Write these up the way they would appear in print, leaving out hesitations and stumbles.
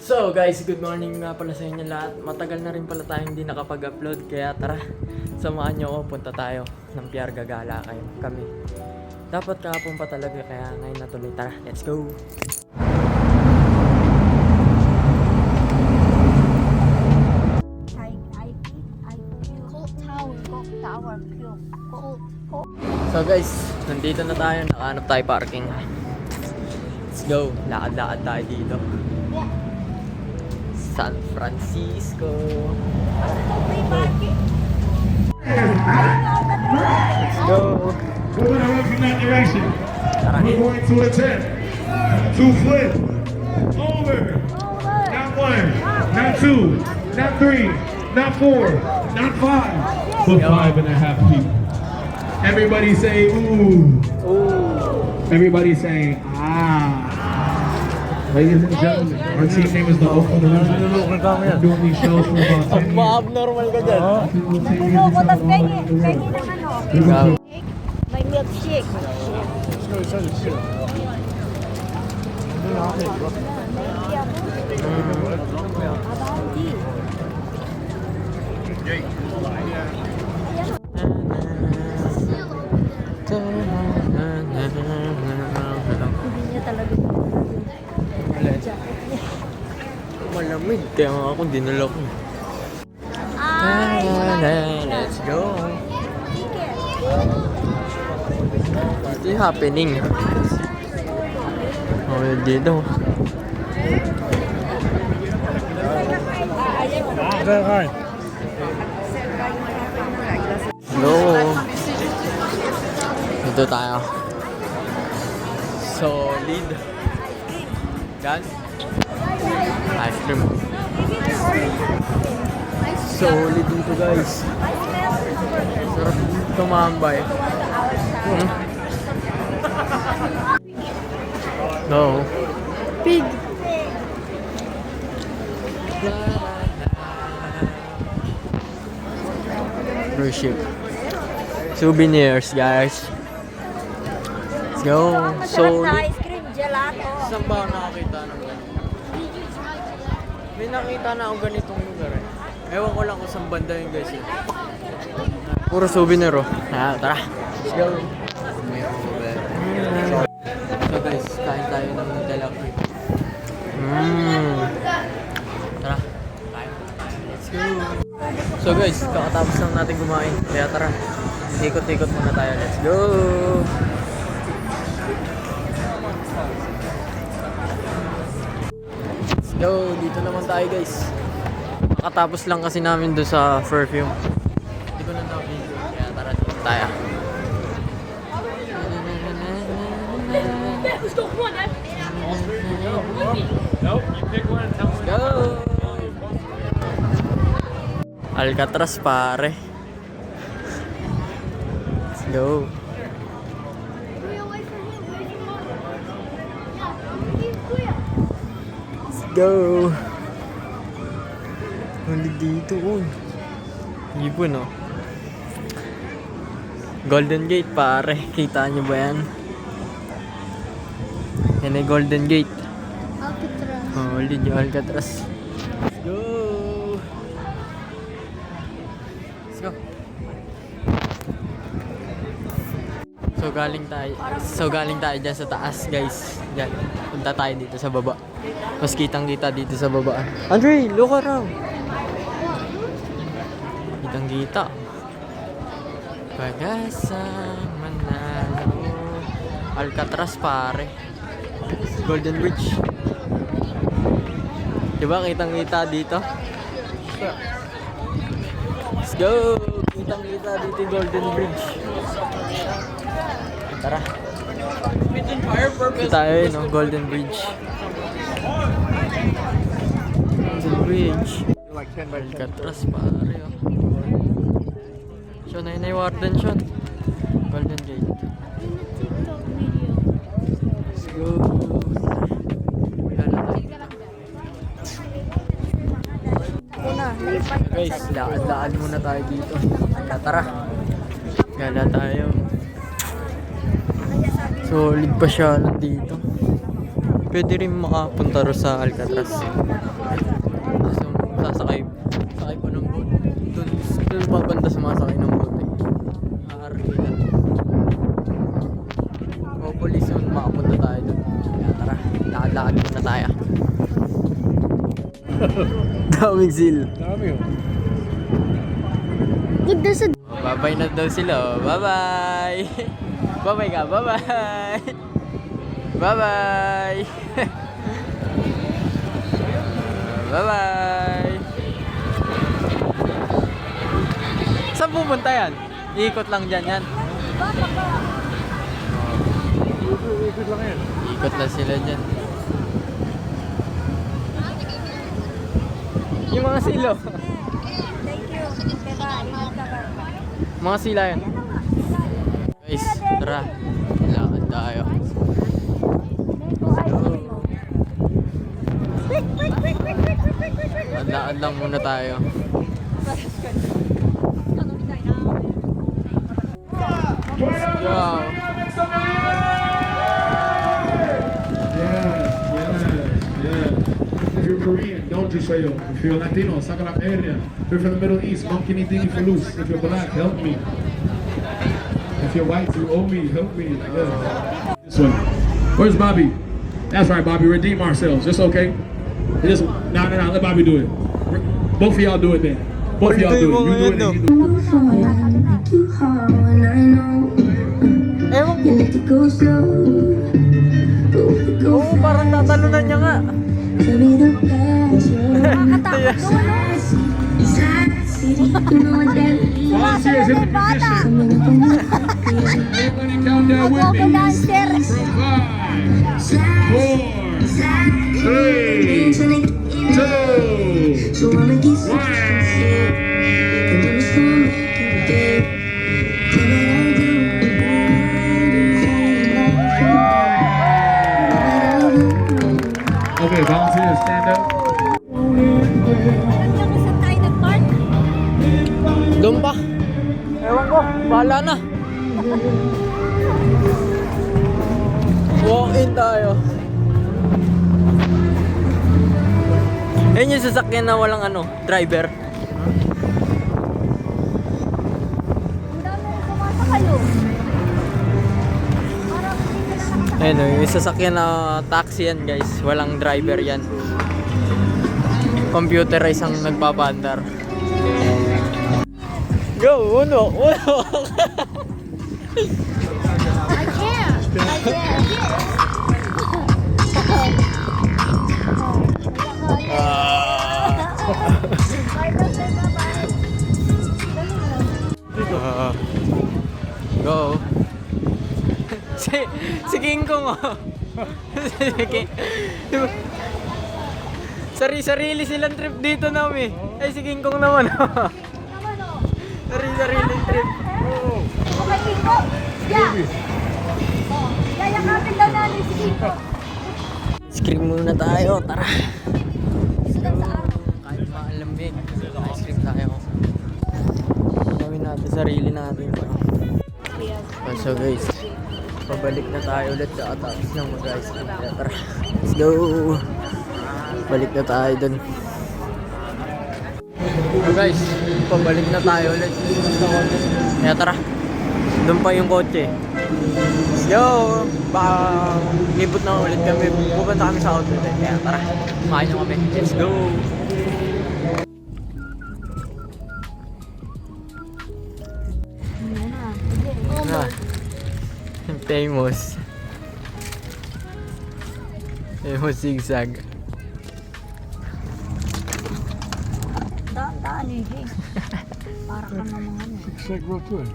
So guys, good morning nga pala sa inyo lahat. Matagal na rin pala tayong hindi nakapag-upload. Kaya tara, samahan nyo ako. Punta tayo ng PR Gagala kami. Dapat kahapon pa talaga, kaya ngayon natuloy. Tara, let's go! So guys, nandito na tayo. Nakahanap tayo parking. Let's go! Lakad-lakad tayo dito. San Francisco. Let's go. Moving away from that direction. We're going to a 10. 2 flip. Over. Not 1. Not 2. Not 3. Not 4. Not 5. But 5.5 people. Everybody say ooh. Ooh. Everybody say ah. Ladies and gentlemen, our team name is the Oakland Originals. We're doing these shows for about 10 years. Ma-abnormal ka dyan. Luluko, tas pengi ng ano. May milkshake. Hindi niya talaga. Malamig, kaya nga ako dinala ko. Ay, Let's go. Ito yung happening. Okay, dito. Go. Dito tayo. Solid. Yan. Ice cream. Solid dito guys. Sarap dito tumambay. No. Pig. Cruise ship. Souvenirs guys. Let's go. Masarap na Solid. ice cream, gelato. Saan ba ako nakakita ng ganito? May nakita na akong ganitong lugar eh. Ewan ko lang kung saan banda yun guys eh. Puro souvenir oh. Tara. Let's go. So guys, kain tayo ng Nutella cream. Tara. Kain. Let's go. So guys, kakatapos lang natin kumain. Kaya tara. Ikot-ikot muna tayo. Let's go. Yo, dito naman tayo guys. Katapos lang kasi namin doon sa perfume. Hindi ko na video. Kaya tara dito tayo. Let's go! Alcatraz pare. Let's go. Go! Huli dito oh. Ibon oh. Golden Gate pare. Kita nyo ba yan? Yan ay Golden Gate. Alcatraz. Huli nyo Alcatraz. Let's go! Let's go! So galing tayo dyan sa taas guys. Dyan. Punta tayo dito sa baba. Mas kitang kita dito sa baba. Andre, look around. Kitang kita. Pag-asa Manalo. Alcatraz pare. Golden Bridge. Diba kitang kita dito? Let's go! Kitang kita dito yung Golden Bridge. Tara. Ito tayo yun, no? Golden Bridge. Golden Bridge. Alcatraz pare oh. Sean, ayun ay warden Sean. Golden Gate. Let's go. Guys, lakad-lakad muna tayo dito. Tara. Gala tayo. Solid pa siya dito. Pwede rin makapunta rin sa Alcatraz. sasakay po ng boat. Dun papunta sa mga sakay ng boat eh. Arvila. Hopefully soon makapunta tayo dun. Kaya tara, lakad-lakad muna tayo. Daming seal. Dami oh. Look, there's a... Bye-bye na daw sila. Oh. Bye-bye. Bye-bye ka. Bye-bye. Bye-bye. Bye-bye. Saan pupunta yan? Ikot lang dyan yan. Ikot lang yan. Ikot lang sila dyan. Yung mga silo. Thank you. Mga sila yan. Guys, tara. Lakad tayo. Lakad lang muna tayo. Wow. Yes. If you're Korean, don't just say yo. If you're Latino, saca la perra. If you're from the Middle East, monkey anything for loose. If you're black, help me. If you're white, you owe me, help me. Yeah. This one. Where's Bobby? That's right, Bobby. Redeem ourselves. Just okay. Just no. Let Bobby do it. Both of y'all do it then. Both of y'all do it. You do it and you do it. Too hard when I know Ewan ko. you let it go slow. Go Oo, parang tatalunan niya nga. tell me the passion. Nakakatakot. Side city, you know what that means. Volunteers in the position. Coming up on my Everybody count down with Go me. downstairs. From 5, side, 4, side. 3, Tryna get in there. 2, So I'ma get some 1. and then it's gonna make you dead. Tell me what I'll do. Okay, volunteers, stand up. Saan tayo nag-park? Doon pa. Ewan ko. Bahala na. Walk in tayo. Ayun yung sasakyan na walang driver. Ang dami rin sumasakayo. Parang hindi ka na Ayun o, yung sasakyan na taxi yan guys. Walang driver yan. Computerized ang nagpapandar. Go! Uno! I can't. I can't. Go! Si King Kong oh! Sarili silang trip dito namin. Ay si King Kong naman oh! Sarili trip. Okay, Kiko. Yeah. Oh, yayakapin daw namin si Kiko. Ice cream muna tayo, tara! Sudan sa araw. Kahit maalamig, ice cream tayo. Gawin natin sarili natin. So guys, pabalik na tayo ulit sa tapos ng mag-ice cream. Kaya tara, let's go! Balik na tayo dun. So guys, pabalik na tayo ulit sa kotse. Kaya tara, dun pa yung kotse. Let's go! Baka libot na ulit kami. Pupunta kami sa outlet. Kaya tara, makain na kami. Let's go! Ah, famous. Famous zigzag. Daan eh. Para ka naman ano. Zigzag road to it.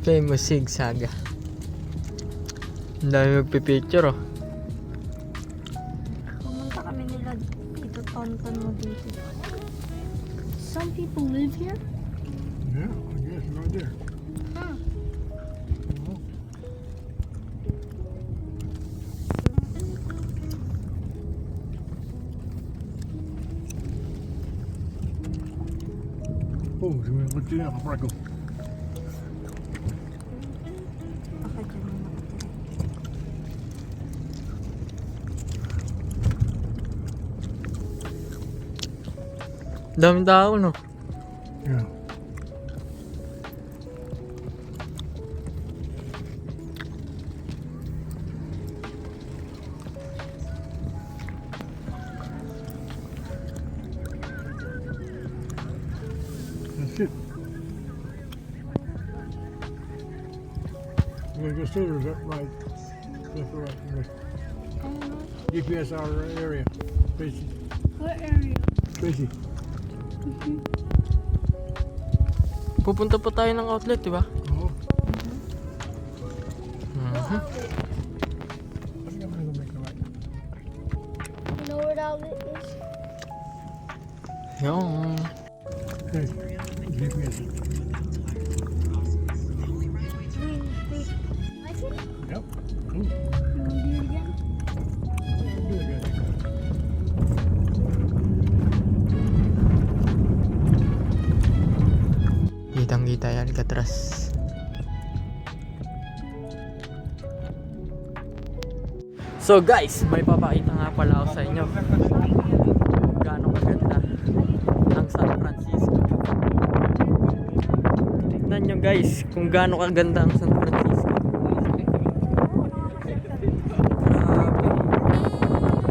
Famous zigzag. Ang dami magpipicture oh. Pumunta kami nila dito, tonton mo dito. Some people live here? Yeah, I guess right there. Huh. Oh, magti na kapag ko. Baka dyan na nakatira. Daming tao, no? Yeah. That's it. You gonna go straight or is that right? That's right. GPS our area. Tracy. What area? Tracy. Pupunta pa tayo ng outlet, di ba? Oh. Mhm. I think I'm gonna go make the right. You know where the outlet is? Yung... Okay. GPS. I see. Yep. Cool. You want to do it again? Do it again. Kitang-kita yan, Alcatraz. So guys, may papakita nga pala ako sa inyo. Gaano kaganda ang San Francisco. Tignan nyo guys, kung gaano kaganda ang San Francisco. Grabe.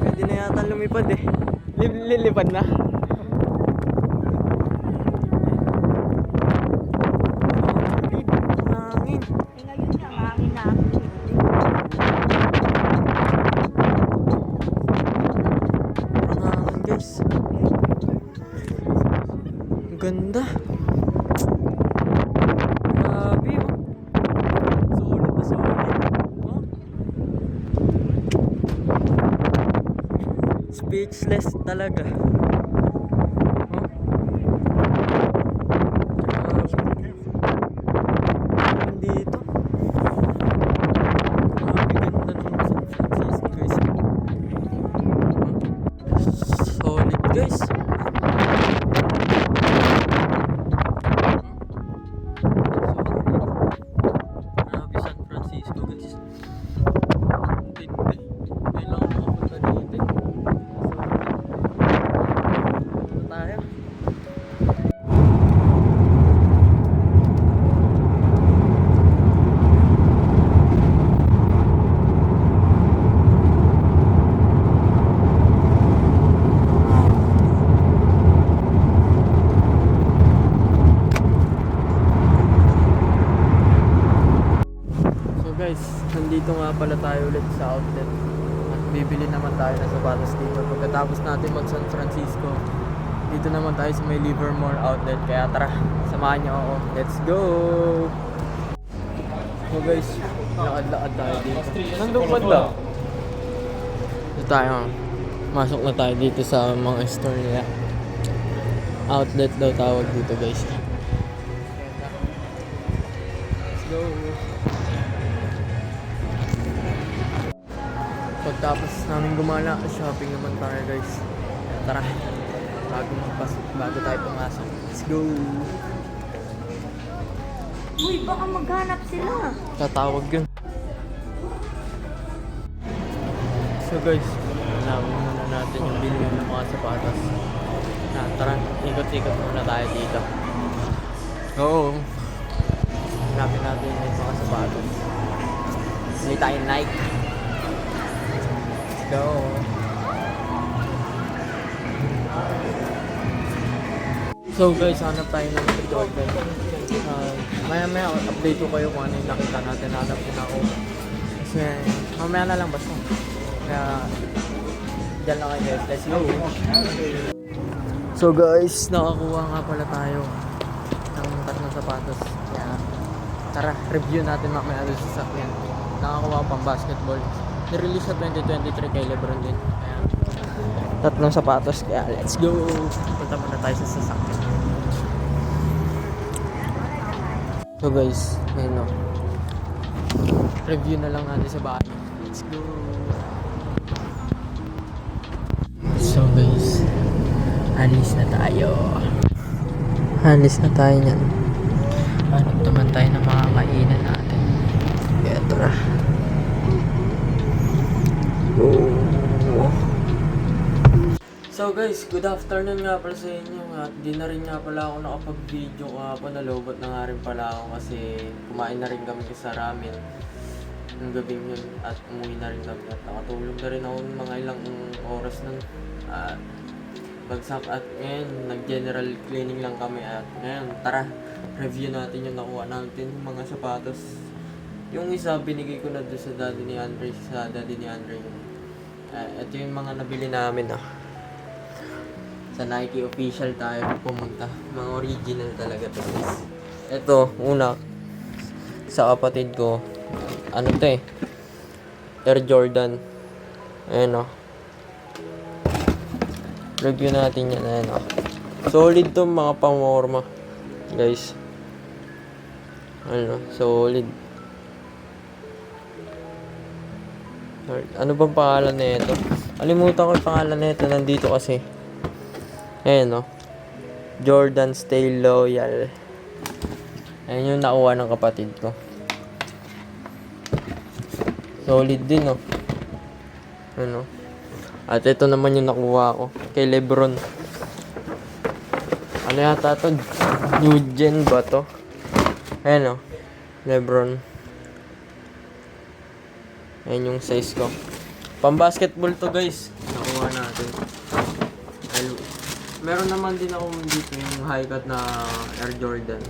Pwede na yata lumipad eh. Lilipad na. Hangin. Eh ngayon nga, mahangin na ako. Parang hangin guys. Ang ganda. Grabe oh. Sulit na sulit. Oh. Speechless talaga. Oh. Dito. Grabe ganda ng San Francisco guys. Solid guys. Grabe San Francisco guys. Tindi. Kailangan makapunta dito eh. Solid. Tayo. So guys, nandito nga pala tayo ulit sa outlet. At bibili naman tayo ng sapatos dito. Pagkatapos natin mag San Francisco, dito naman tayo sa may Livermore outlet. Kaya tara, samahan niyo ako. Let's go! So guys, lakad-lakad tayo dito. Nandun pa daw. Dito tayo. Masok na tayo dito sa mga store nila. Outlet daw tawag dito guys. Let's go! Pagtapos namin gumala, shopping naman tayo guys. Tara, bago tayo pumasok. Let's go! Uy, baka maghanap sila. Tatawag yun. So guys, hanapin muna natin yung bilhin ng mga sapatos. Tara, ikot-ikot muna tayo dito. Oo. Hanapin natin yung mga sapatos. Hindi tayo Nike. Let's go. So guys, hanap tayo ng Jordan. Maya-maya update ko kayo kung ano yung nakita natin. Hanap ko na ako. Kasi mamaya na lang basta. Kaya dyan lang kayo guys. Let's go. So guys, nakakuha nga pala tayo ng tatlong sapatos. Kaya tara, review natin mamaya doon sa sakyan. Nakakuha pang basketball. Nirelease sa 2023 kay Lebron din. Kaya tatlong sapatos. Kaya let's go. Punta muna tayo sa sasakyan. So guys, ayun o. Review na lang natin sa bahay. Let's go. So guys, alis na tayo. Alis na tayo niyan. Hanap naman tayo ng mga kainan natin. Kaya tara. So guys, good afternoon nga pala sa inyo. At di na rin nga pala ako nakapag-video kahapon. Nalobot na nga rin pala ako kasi kumain na rin kami sa ramen ng gabing yun at umuwi na rin kami at nakatulog na rin ako ng mga ilang oras nun at bagsak at ngayon nag-general cleaning lang kami at ngayon tara review natin yung nakuha natin yung mga sapatos. Yung isa binigay ko na doon sa daddy ni Andre, ito yung mga nabili namin sa Nike official tayo pumunta, mga original talaga to guys. Ito una sa kapatid ko, ano to Air Jordan, ayan review natin yan, ayan solid to mga pamorma guys, solid. Ano bang pangalan na ito? Alimutan ko yung pangalan na ito, nandito kasi ayan Jordan Stay Loyal, ayan yung nakuha ng kapatid ko. Solid din at ito naman yung nakuha ko kay Lebron. Ano yata to? New Gen ba to? Ayan Lebron. Ayan yung size ko. Pang basketball to guys. Nakuha natin. Meron naman din ako dito yung high cut na Air Jordan.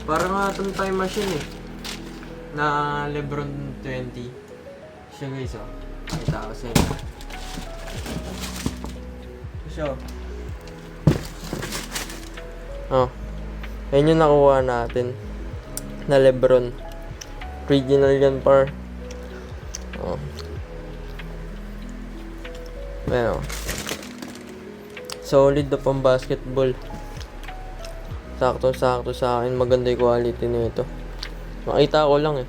Parang nga itong time machine na Lebron 20. Siya guys kita ko sa inyo. Siya ayan yung nakuha natin na Lebron. Original yan par. Ayan solid na pang basketball. Sakto sa akin. Maganda yung quality nito. Makita ko lang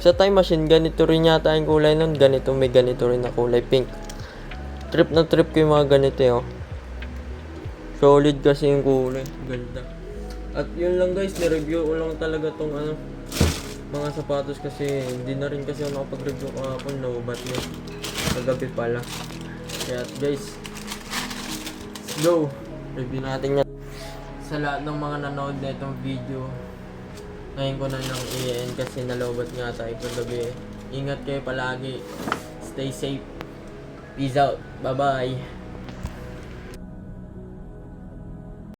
sa time machine, ganito rin yata yung kulay nun. May ganito rin na kulay pink. Trip na trip ko yung mga ganito solid kasi yung kulay. Ganda. At yun lang guys, nireview ko lang talaga tong mga sapatos kasi hindi na rin kasi ako nakapag-review kahapon. Lobat yun. Kagabi pala. Kaya guys, let's go. Review natin yan. Sa lahat ng mga nanood na itong video, ngayon ko na lang i-end kasi nalobat nga tayo kagabi. Ingat kayo palagi. Stay safe. Peace out. Bye bye.